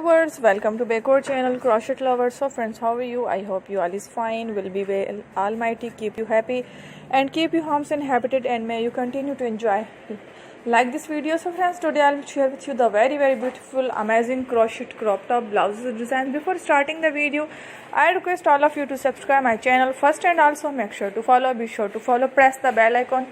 viewers, welcome to Backward channel Crochet Lovers. So friends, how are you? I hope you all is fine. Will be well. Almighty keep you happy and keep you homes inhabited, and may you continue to enjoy like this video. So friends, today I'll share with you the very beautiful amazing crochet crop top blouses design. Before starting the video, I request all of you to subscribe my channel first, and also make sure to follow. Be sure to follow, press the bell icon.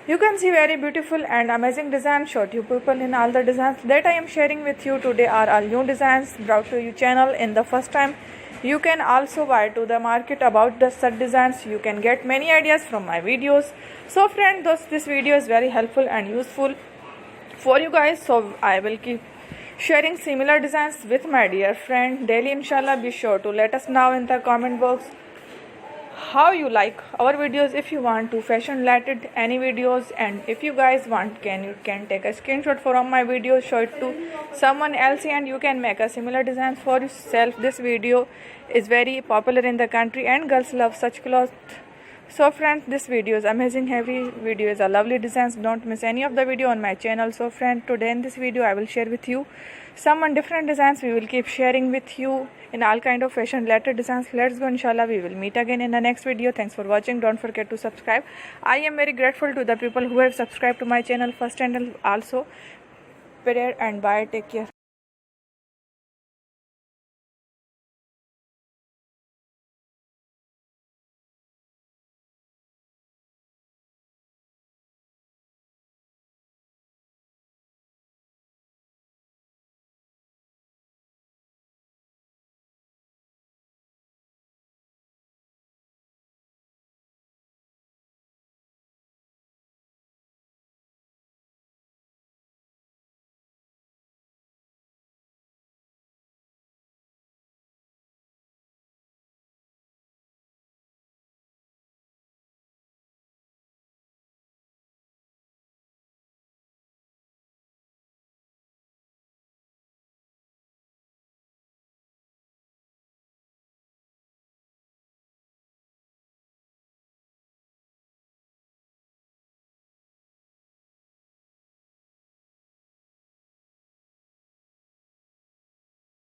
You can see very beautiful and amazing designs show to you people in all the designs that I am sharing with you today are all new designs brought to you channel in the first time. You can also buy to the market about the set designs. You can get many ideas from my videos. So friend, this video is very helpful and useful for you guys. So I will keep sharing similar designs with my dear friend daily, inshallah. Be sure to let us know in the comment box how you like our videos. If you want to fashion related any videos, and if you guys want, you can take a screenshot from my video, show it to someone else, and you can make a similar design for yourself. This video is very popular in the country and girls love such clothes. So friends, this video is amazing. Every video is a lovely designs. Don't miss any of the video on my channel. So friend, today in this video I will share with you some different designs. We will keep sharing with you in all kind of fashion related designs. Let's go, inshallah. We will meet again in the next video. Thanks for watching. Don't forget to subscribe. I am very grateful to the people who have subscribed to my channel first, and also prayer and bye. Take care.